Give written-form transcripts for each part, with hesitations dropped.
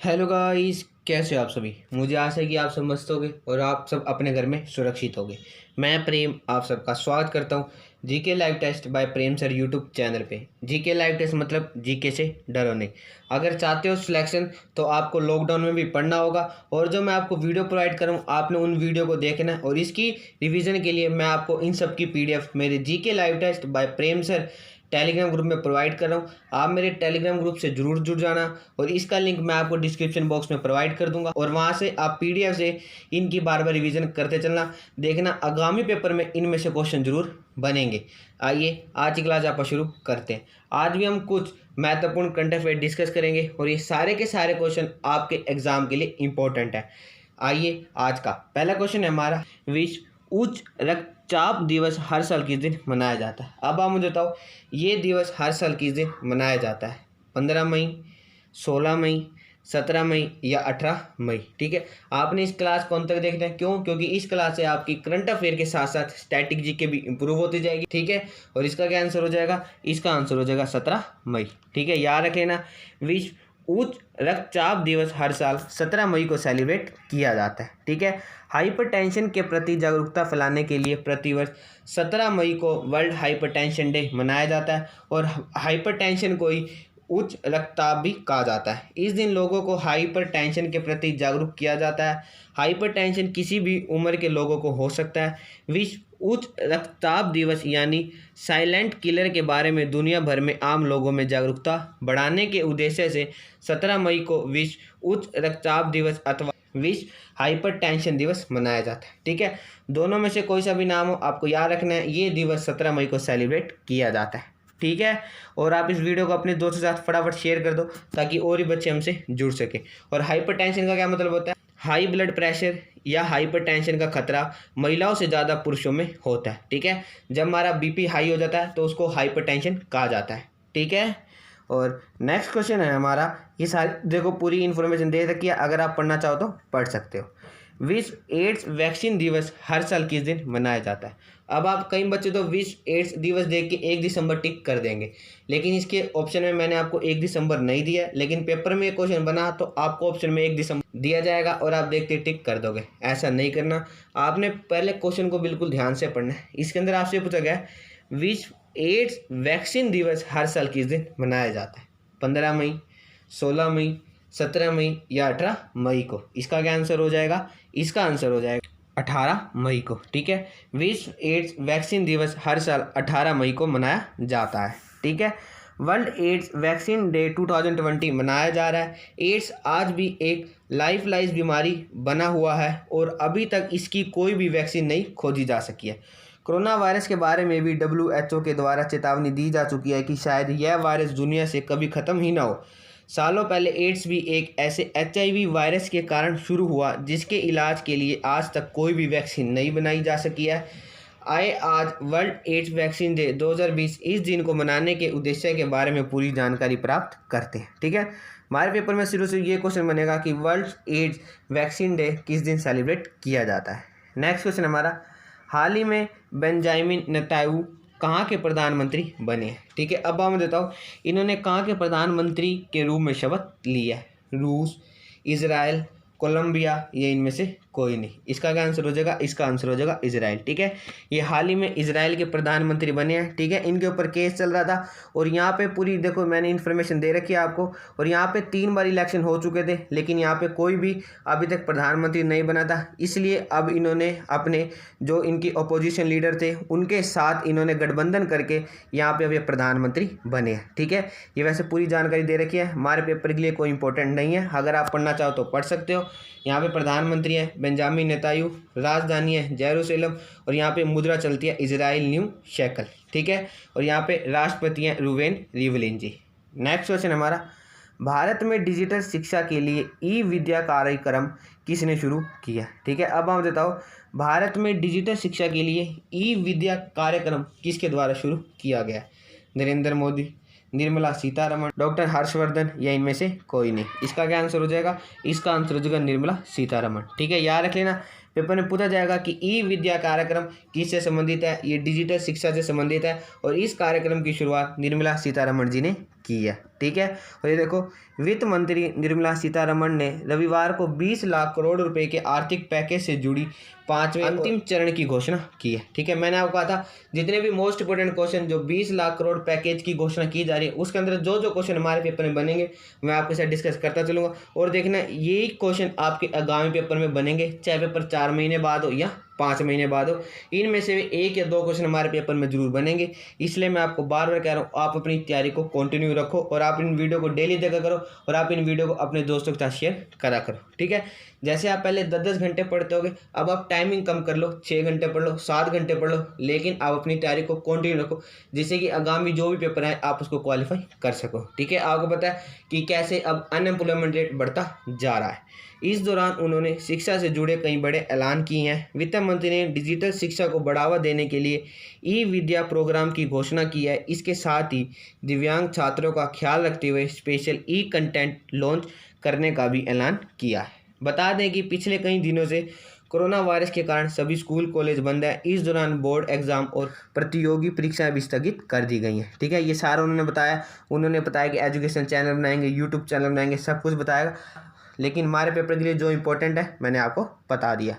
Hello guys, कैसे हो आप सभी। मुझे आशा है कि आप सब मस्त होगे और आप सब अपने घर में सुरक्षित होगे। मैं प्रेम आप सबका स्वागत करता हूँ GK live test by Prem sir YouTube channel पे। जीके लाइव टेस्ट मतलब जीके से डरो नहीं। अगर चाहते हो सिलेक्शन तो आपको लॉकडाउन में भी पढ़ना होगा और जो मैं आपको वीडियो प्रोवाइड कर रहा हूँ आपने उन वीडियो को देखना है और इसकी रिवीजन के लिए मैं आपको इन सब की पीडीएफ मेरे GK live test by Prem sir Telegram group में प्रोवाइड कर रहा हूँ। आप मेरे टेलीग्राम ग्रुप से जरूर जुड़ जाना और इसका लिंक मैं आपको डिस्क्रिप्शन बॉक्स में प्रोवाइड कर दूंगा और वहाँ से आप पीडीएफ से इनकी बार बार रिवीजन करते चलना। देखना आगामी पेपर में इनमें से क्वेश्चन जरूर बनेंगे। आइए आज की क्लास आप शुरू करते हैं। आज भी हम कुछ महत्वपूर्ण करंट अफेयर डिस्कस करेंगे और ये सारे के सारे क्वेश्चन आपके एग्जाम के लिए इंपॉर्टेंट है। आइए आज का पहला क्वेश्चन है हमारा, विश्व उच्च रक्तचाप दिवस हर साल किस दिन मनाया जाता है। अब आप मुझे बताओ ये दिवस हर साल किस दिन मनाया जाता है। 15 मई, 16 मई, 17 मई या 18 मई। ठीक है, आपने इस क्लास को अंत तक देखना है। क्यों? क्योंकि इस क्लास से आपकी करंट अफेयर के साथ साथ स्टैटिक जीके भी इंप्रूव होती जाएगी। ठीक है, और इसका क्या आंसर हो जाएगा? इसका आंसर हो जाएगा 17 मई। ठीक है, याद रख लेना। विश्व उच्च रक्तचाप दिवस हर साल 17 मई को सेलिब्रेट किया जाता है। ठीक है, हाइपरटेंशन के प्रति जागरूकता फैलाने के लिए प्रतिवर्ष 17 मई को वर्ल्ड हाइपरटेंशन डे मनाया जाता है और हाइपरटेंशन को ही उच्च रक्तचाप भी कहा जाता है। इस दिन लोगों को हाइपरटेंशन के प्रति जागरूक किया जाता है। हाइपरटेंशन किसी भी उम्र के लोगों को हो सकता है। विश्व उच्च रक्तचाप दिवस यानी साइलेंट किलर के बारे में दुनिया भर में आम लोगों में जागरूकता बढ़ाने के उद्देश्य से 17 मई को विश्व उच्च रक्तचाप दिवस अथवा विश्व हाइपरटेंशन दिवस मनाया जाता है। ठीक है, दोनों में से कोई सा भी नाम हो आपको याद रखना है। ये दिवस 17 मई को सेलिब्रेट किया जाता है। ठीक है, और आप इस वीडियो को अपने दोस्तों के साथ फटाफट शेयर कर दो ताकि और भी बच्चे हमसे जुड़ सके। और हाइपरटेंशन का क्या मतलब होता है? हाई ब्लड प्रेशर या हाइपरटेंशन का खतरा महिलाओं से ज़्यादा पुरुषों में होता है। ठीक है, जब हमारा बीपी हाई हो जाता है तो उसको हाइपरटेंशन कहा जाता है। ठीक है, और नेक्स्ट क्वेश्चन है हमारा, ये सारी देखो पूरी इन्फॉर्मेशन दे रखी है, अगर आप पढ़ना चाहो तो पढ़ सकते हो। विश्व एड्स वैक्सीन दिवस हर साल किस दिन मनाया जाता है। अब आप कई बच्चे तो विश्व एड्स दिवस देख के 1 दिसंबर टिक कर देंगे, लेकिन इसके ऑप्शन में मैंने आपको 1 दिसंबर नहीं दिया, लेकिन पेपर में क्वेश्चन बना तो आपको ऑप्शन में 1 दिसंबर दिया जाएगा और आप देखते टिक कर दोगे। ऐसा नहीं करना, आपने पहले क्वेश्चन को बिल्कुल ध्यान से पढ़ना है। इसके अंदर आपसे पूछा गया विश्व एड्स वैक्सीन दिवस हर साल किस दिन मनाया जाता है। 15 मई, 16 मई, 17 मई या 18 मई को। इसका क्या आंसर हो जाएगा? इसका आंसर हो जाएगा 18 मई को। ठीक है, विश्व एड्स वैक्सीन दिवस हर साल 18 मई को मनाया जाता है। ठीक है, वर्ल्ड एड्स वैक्सीन डे 2020 मनाया जा रहा है। एड्स आज भी एक लाइफलाइन बीमारी बना हुआ है और अभी तक इसकी कोई भी वैक्सीन नहीं खोजी जा सकी है। कोरोना वायरस के बारे में भी WHO के द्वारा चेतावनी दी जा चुकी है कि शायद यह वायरस दुनिया से कभी ख़त्म ही ना हो। सालों पहले एड्स भी एक ऐसे HIV वायरस के कारण शुरू हुआ जिसके इलाज के लिए आज तक कोई भी वैक्सीन नहीं बनाई जा सकी है। आज वर्ल्ड एड्स वैक्सीन डे 2020 इस दिन को मनाने के उद्देश्य के बारे में पूरी जानकारी प्राप्त करते हैं। ठीक है, हमारे पेपर में शुरू से ये क्वेश्चन बनेगा कि वर्ल्ड एड्स वैक्सीन डे किस दिन सेलिब्रेट किया जाता है। नेक्स्ट क्वेश्चन हमारा, हाल ही में बेंजामिन नेतन्याहू कहाँ के प्रधानमंत्री बने हैं। ठीक है, अब मैं देता हूँ इन्होंने कहाँ के प्रधानमंत्री के रूप में शपथ ली है। रूस, इजराइल, कोलंबिया, ये इनमें से कोई नहीं। इसका क्या आंसर हो जाएगा? इसका आंसर हो जाएगा इजराइल। ठीक है, ये हाल ही में इजराइल के प्रधानमंत्री बने हैं। ठीक है, इनके ऊपर केस चल रहा था और यहाँ पे पूरी देखो मैंने इन्फॉर्मेशन दे रखी है आपको। और यहाँ पे 3 बार इलेक्शन हो चुके थे लेकिन यहाँ पे कोई भी अभी तक प्रधानमंत्री नहीं बना था, इसलिए अब इन्होंने अपने जो इनकी अपोजिशन लीडर थे उनके साथ इन्होंने गठबंधन करके यहाँ पे अभी प्रधानमंत्री बने हैं। ठीक है, ये वैसे पूरी जानकारी दे रखी है, हमारे पेपर के लिए कोई इंपॉर्टेंट नहीं है, अगर आप पढ़ना चाहो तो पढ़ सकते हो। यहाँ पे प्रधानमंत्री है बेंजामिन नेतन्याहू, राजधानी है जेरूसलम और यहाँ पे मुद्रा चलती है इजराइल न्यू शेकल। ठीक है, और यहाँ पे राष्ट्रपति हैं रूवेन रिवलिन जी। नेक्स्ट क्वेश्चन हमारा, भारत में डिजिटल शिक्षा के लिए ई विद्या कार्यक्रम किसने शुरू किया। ठीक है, अब हम बताओ भारत में डिजिटल शिक्षा के लिए ई विद्या कार्यक्रम किसके द्वारा शुरू किया गया। नरेंद्र मोदी, निर्मला सीतारमण, डॉक्टर हर्षवर्धन या इनमें से कोई नहीं। इसका क्या आंसर हो जाएगा? इसका आंसर हो जाएगा निर्मला सीतारमण। ठीक है, याद रख लेना, पेपर में पूछा जाएगा कि ई विद्या कार्यक्रम किससे संबंधित है। ये डिजिटल शिक्षा से संबंधित है और इस कार्यक्रम की शुरुआत निर्मला सीतारमण जी ने की है। ठीक है, और ये देखो वित्त मंत्री निर्मला सीतारमण ने रविवार को 20 लाख करोड़ रुपए के आर्थिक पैकेज से जुड़ी 5वें अंतिम चरण की घोषणा की है। ठीक है, मैंने आपको कहा था जितने भी मोस्ट इंपोर्टेंट क्वेश्चन जो 20 लाख करोड़ पैकेज की घोषणा की जा रही है उसके अंदर जो जो क्वेश्चन हमारे पेपर में बनेंगे मैं आपके साथ डिस्कस करता चलूँगा। और देखना यही क्वेश्चन आपके आगामी पेपर में बनेंगे, चाहे पेपर 4 महीने बाद हो या 5 महीने बाद हो, इनमें से 1 या 2 क्वेश्चन हमारे पेपर में जरूर बनेंगे। इसलिए मैं आपको बार बार कह रहा हूँ आप अपनी तैयारी को कंटिन्यू रखो और आप इन वीडियो को डेली देखा करो और आप इन वीडियो को अपने दोस्तों के साथ शेयर करा करो। ठीक है, जैसे आप पहले 10-10 घंटे पढ़ते होगे, अब आप टाइमिंग कम कर लो, 6 घंटे पढ़ लो, 7 घंटे पढ़ लो, लेकिन आप अपनी तैयारी को कंटिन्यू रखो जिससे कि आगामी जो भी पेपर है आप उसको क्वालिफाई कर सको। ठीक है, आपको पता है कि कैसे अब अनएम्प्लॉयमेंट रेट बढ़ता जा रहा है। इस दौरान उन्होंने शिक्षा से जुड़े कई बड़े ऐलान किए हैं। वित्त मंत्री ने डिजिटल शिक्षा को बढ़ावा देने के लिए ई विद्या प्रोग्राम की घोषणा की है। इसके साथ ही दिव्यांग छात्रों का ख्याल रखते हुए स्पेशल ई कंटेंट लॉन्च करने का भी ऐलान किया है। बता दें कि पिछले कई दिनों से कोरोना वायरस के कारण सभी स्कूल कॉलेज बंद है। इस दौरान बोर्ड एग्जाम और प्रतियोगी परीक्षाएं भी स्थगित कर दी गई हैं। ठीक है, ये सारा उन्होंने बताया कि एजुकेशन चैनल बनाएंगे, यूट्यूब चैनल बनाएंगे, सब कुछ बताएगा, लेकिन हमारे पेपर के लिए जो इंपॉर्टेंट है मैंने आपको बता दिया।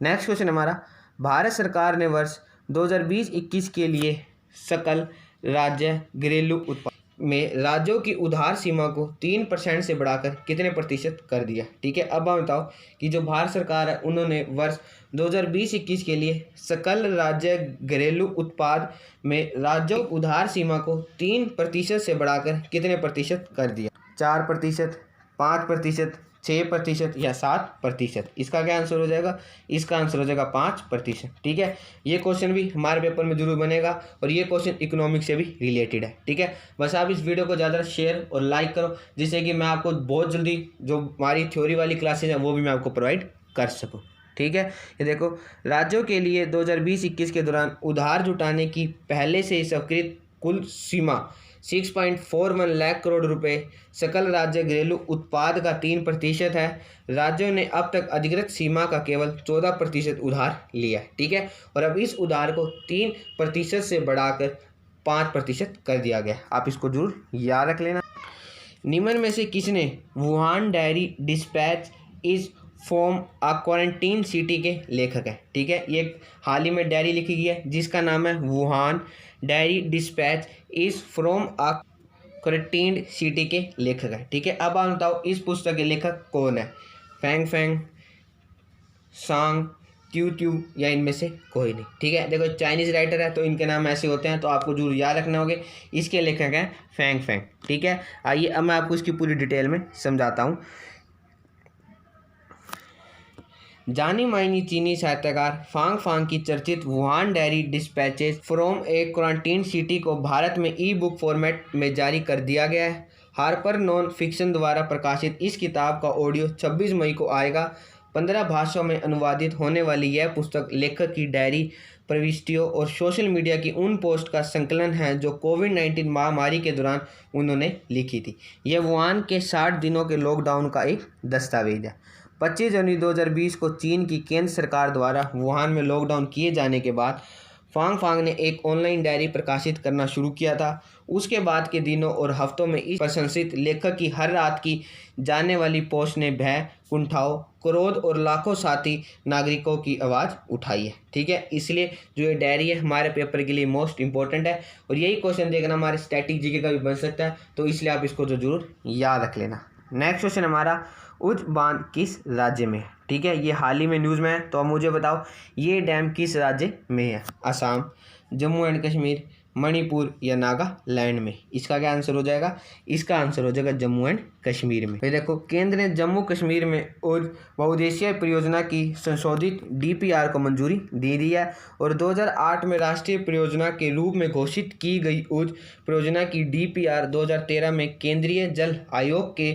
नेक्स्ट क्वेश्चन हमारा, भारत सरकार ने वर्ष 2020-21 के लिए सकल राज्य घरेलू उत्पाद में राज्यों की उधार सीमा को 3% से बढ़ाकर कितने प्रतिशत कर दिया। ठीक है, अब आप बताओ कि जो भारत सरकार है उन्होंने वर्ष 2020-21 के लिए सकल राज्य घरेलू उत्पाद में राज्यों की उधार सीमा को 3% से बढ़ाकर कितने प्रतिशत कर दिया। 4%, 5%, 6% या 7%। इसका क्या आंसर हो जाएगा? इसका आंसर हो जाएगा 5%। ठीक है, ये क्वेश्चन भी हमारे पेपर में जरूर बनेगा और ये क्वेश्चन इकोनॉमिक्स से भी रिलेटेड है। ठीक है, बस आप इस वीडियो को ज़्यादा शेयर और लाइक करो जिससे कि मैं आपको बहुत जल्दी जो हमारी थ्योरी वाली क्लासेज हैं वो भी मैं आपको प्रोवाइड कर सकूँ। ठीक है, ये देखो राज्यों के लिए 2020-21 के दौरान उधार जुटाने की पहले से ही स्वीकृत कुल सीमा 6.41 लाख करोड़ रुपए सकल राज्य घरेलू उत्पाद का 3% है। राज्यों ने अब तक अधिकृत सीमा का केवल 14% उधार लिया है। ठीक है, और अब इस उधार को 3% से बढ़ाकर 5% कर दिया गया। आप इसको जरूर याद रख लेना। निम्न में से किसने Wuhan diary dispatch is from a quarantine city के लेखक हैं। ठीक है, ये हाल ही में डायरी लिखी गई है जिसका नाम है Wuhan diary dispatch is from a quarantine city के लेखक है। ठीक है, अब आप बताओ इस पुस्तक के लेखक कौन है? फैंग फैंग, सांग, ट्यू ट्यू या इनमें से कोई नहीं। ठीक है, देखो चाइनीज़ राइटर है तो इनके नाम ऐसे होते हैं तो आपको जरूर याद रखना होगा। इसके लेखक हैं फैंग फैंग। ठीक है, आइए अब मैं आपको इसकी पूरी डिटेल में समझाता हूँ। जानी मानी चीनी साहित्यकार फांग फांग की चर्चित Wuhan diary dispatches from A quarantine city को भारत में ई बुक फॉर्मेट में जारी कर दिया गया है। हार्पर नॉन फिक्शन द्वारा प्रकाशित इस किताब का ऑडियो 26 मई को आएगा। 15 भाषाओं में अनुवादित होने वाली यह पुस्तक लेखक की डायरी प्रविष्टियों और सोशल मीडिया की उन पोस्ट का संकलन है जो कोविड-19 महामारी के दौरान उन्होंने लिखी थी। यह वुहान के 60 दिनों के लॉकडाउन का एक दस्तावेज है। 25 जनवरी 2020 को चीन की केंद्र सरकार द्वारा वुहान में लॉकडाउन किए जाने के बाद फांग फांग ने एक ऑनलाइन डायरी प्रकाशित करना शुरू किया था। उसके बाद के दिनों और हफ्तों में इस प्रशंसित लेखक की हर रात की जाने वाली पोस्ट ने भय, कुंठाओं, क्रोध और लाखों साथी नागरिकों की आवाज़ उठाई है। ठीक है, इसलिए जो ये डायरी है हमारे पेपर के लिए मोस्ट इंपॉर्टेंट है और यही क्वेश्चन देखना हमारे स्टैटिक जीके का भी बन सकता है, तो इसलिए आप इसको तो जरूर याद रख लेना। नेक्स्ट क्वेश्चन हमारा, उच्च बांध किस राज्य में है? ठीक है, ये हाल ही में न्यूज़ में है तो अब मुझे बताओ ये डैम किस राज्य में है? असम, जम्मू एंड कश्मीर, मणिपुर या नागालैंड में? इसका क्या आंसर हो जाएगा? इसका आंसर हो जाएगा जम्मू एंड कश्मीर में। फिर देखो केंद्र ने जम्मू कश्मीर में बहुउद्देशीय परियोजना की संशोधित DPR को मंजूरी दे दी है और 2008 में राष्ट्रीय परियोजना के रूप में घोषित की गई उच्च परियोजना की DPR 2013 में केंद्रीय जल आयोग के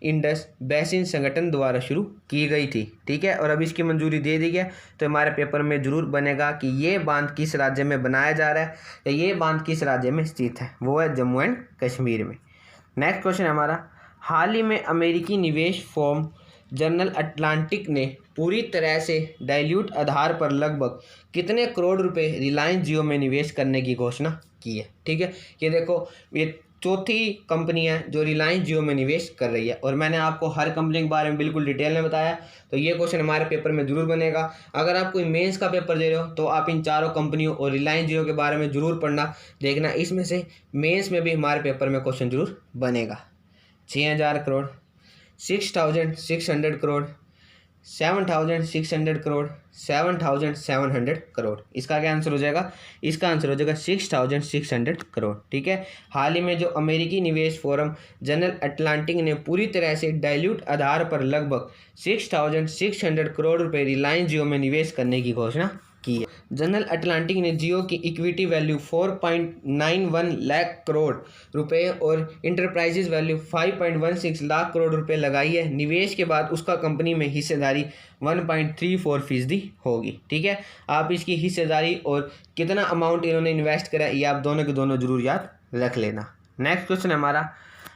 इंडस बेसिन संगठन द्वारा शुरू की गई थी। ठीक है, और अब इसकी मंजूरी दे दी गई है तो हमारे पेपर में जरूर बनेगा कि ये बांध किस राज्य में बनाया जा रहा है या ये बांध किस राज्य में स्थित है, वो है जम्मू एंड कश्मीर में। नेक्स्ट क्वेश्चन हमारा, हाल ही में अमेरिकी निवेश फर्म जनरल अटलांटिक ने पूरी तरह से डाइल्यूट आधार पर लगभग कितने करोड़ रुपए रिलायंस जियो में निवेश करने की घोषणा की है? ठीक है, ये देखो ये चौथी कंपनी है जो रिलायंस जियो में निवेश कर रही है। और मैंने आपको हर कंपनी के बारे में बिल्कुल डिटेल में बताया। तो ये क्वेश्चन हमारे पेपर में जरूर बनेगा। अगर आप कोई मेंस का पेपर दे रहे हो तो आप इन चारों कंपनियों और रिलायंस जियो के बारे में जरूर पढ़ना, देखना इसमें से मेंस में भी हमारे पेपर में क्वेश्चन जरूर बनेगा। 6000 करोड़, 6600 करोड़, 7600 करोड़, 7700 करोड़। इसका क्या आंसर हो जाएगा? इसका आंसर हो जाएगा 6600 करोड़। ठीक है। हाल ही में जो अमेरिकी निवेश फोरम जनरल अटलांटिक ने पूरी तरह से डाइल्यूट आधार पर लगभग 6600 करोड़ रुपए रिलायंस जियो में निवेश करने की घोषणा की है। जनरल अटलांटिक ने जियो की इक्विटी वैल्यू 4.91 लाख करोड़ रुपए और इंटरप्राइजेज वैल्यू 5.16 लाख करोड़ रुपए लगाई है। निवेश के बाद उसका कंपनी में हिस्सेदारी 1.34% होगी। ठीक है। आप इसकी हिस्सेदारी और कितना अमाउंट इन्होंने इन्वेस्ट करा ये आप दोनों के दोनों जरूर याद रख लेना। नेक्स्ट क्वेश्चन है हमारा,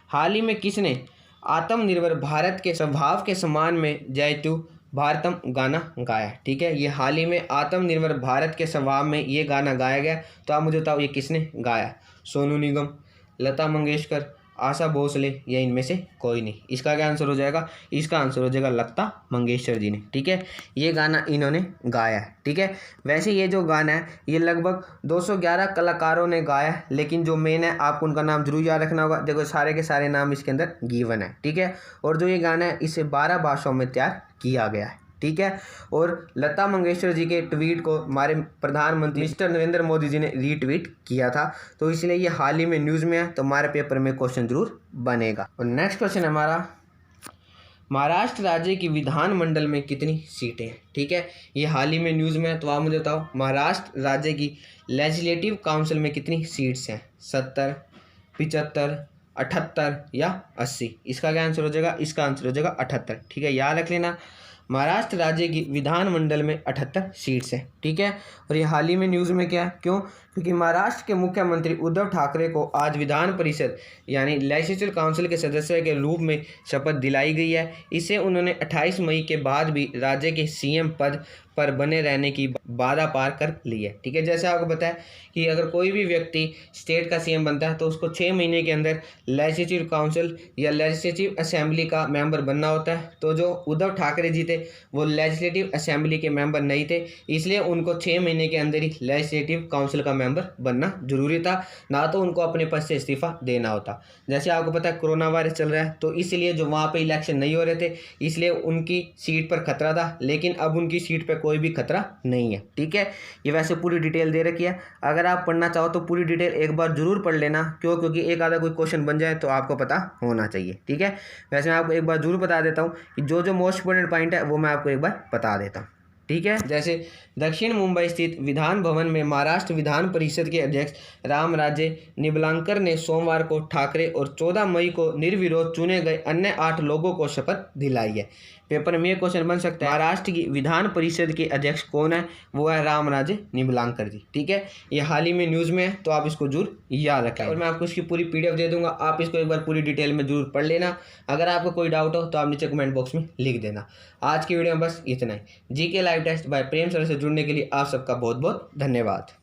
हाल ही में किसने आत्मनिर्भर भारत के स्वभाव के सम्मान में जयतु भारतम गाना गाया? ठीक है। ये हाल ही में आत्मनिर्भर भारत के स्वभाव में ये गाना गाया गया। तो आप मुझे बताओ ये किसने गाया? सोनू निगम, लता मंगेशकर, आशा भोसले या इनमें से कोई नहीं? इसका क्या आंसर हो जाएगा? इसका आंसर हो जाएगा लता मंगेशकर जी ने। ठीक है। ये गाना इन्होंने गाया है। ठीक है। वैसे ये जो गाना है ये लगभग 211 कलाकारों ने गाया है, लेकिन जो मेन है आपको उनका नाम जरूर याद रखना होगा। देखो सारे के सारे नाम इसके अंदर गिवन है। ठीक है। और जो ये गाना है इसे 12 भाषाओं में तैयार किया गया है। ठीक है। और लता मंगेशकर जी के ट्वीट को हमारे प्रधानमंत्री मिस्टर नरेंद्र मोदी जी ने रीट्वीट किया था। तो इसलिए ये हाल ही में न्यूज़ में है। तो हमारे पेपर में क्वेश्चन जरूर बनेगा। और नेक्स्ट क्वेश्चन है हमारा, महाराष्ट्र राज्य की विधानमंडल में कितनी सीटें हैं? ठीक है। ये हाल ही में न्यूज़ में है। तो आप मुझे बताओ महाराष्ट्र राज्य की लेजिस्लेटिव काउंसिल में कितनी सीट्स हैं? 70, 75, 78 या 80? इसका क्या आंसर हो जाएगा? इसका आंसर हो जाएगा 78। ठीक है। याद रख लेना महाराष्ट्र राज्य की विधानमंडल में 78 सीट्स हैं। ठीक है। और ये हाल ही में न्यूज़ में क्या है? क्यों? क्योंकि महाराष्ट्र के मुख्यमंत्री उद्धव ठाकरे को आज विधान परिषद यानी लेजिस्लेटिव काउंसिल के सदस्य के रूप में शपथ दिलाई गई है। इसे उन्होंने 28 मई के बाद भी राज्य के सीएम पद पर बने रहने की बाधा पार कर ली है। ठीक है। जैसे आपको पता है कि अगर कोई भी व्यक्ति स्टेट का सीएम बनता है तो उसको 6 महीने के अंदर लेजिस्लेटिव काउंसिल या लेजिस्लेटिव असेंबली का मेंबर बनना होता है। तो जो उद्धव ठाकरे जी थे वो लेजिस्लेटिव असेंबली के मेंबर नहीं थे, इसलिए उनको 6 महीने के अंदर ही लेजिस्लेटिव काउंसिल का मेंबर बनना जरूरी था, ना तो उनको अपने पद से इस्तीफा देना होता। जैसे आपको पता है कोरोना वायरस चल रहा है, तो इसलिए जो वहाँ पे इलेक्शन नहीं हो रहे थे इसलिए उनकी सीट पर खतरा था, लेकिन अब उनकी सीट पर कोई भी खतरा नहीं है। ठीक है। ये वैसे पूरी डिटेल दे रखी है। अगर आप पढ़ना चाहो तो पूरी डिटेल एक बार जरूर पढ़ लेना। क्यों? क्योंकि एक आधा कोई क्वेश्चन बन जाए तो आपको पता होना चाहिए। ठीक है। वैसे मैं आपको एक बार जरूर बता देता हूँ कि जो जो मोस्ट इंपॉर्टेंट पॉइंट है वो मैं आपको एक बार बता देता हूँ। ठीक है। जैसे दक्षिण मुंबई स्थित विधान भवन में महाराष्ट्र विधान परिषद के अध्यक्ष रामराजे निबलांकर ने सोमवार को ठाकरे और 14 मई को निर्विरोध चुने गए अन्य 8 लोगों को शपथ दिलाई है। पेपर में क्वेश्चन बन सकता है महाराष्ट्र की विधान परिषद के अध्यक्ष कौन है? वो है रामराजे निबलांकर जी। ठीक है। ये हाल ही में न्यूज़ में है तो आप इसको जरूर याद रखें। और मैं आपको इसकी पूरी PDF दे दूंगा, आप इसको एक बार पूरी डिटेल में जरूर पढ़ लेना। अगर आपको कोई डाउट हो तो आप नीचे कमेंट बॉक्स में लिख देना। आज की वीडियो में बस इतना ही। GK live test by Prem sir से जुड़ने के लिए आप सबका बहुत बहुत धन्यवाद।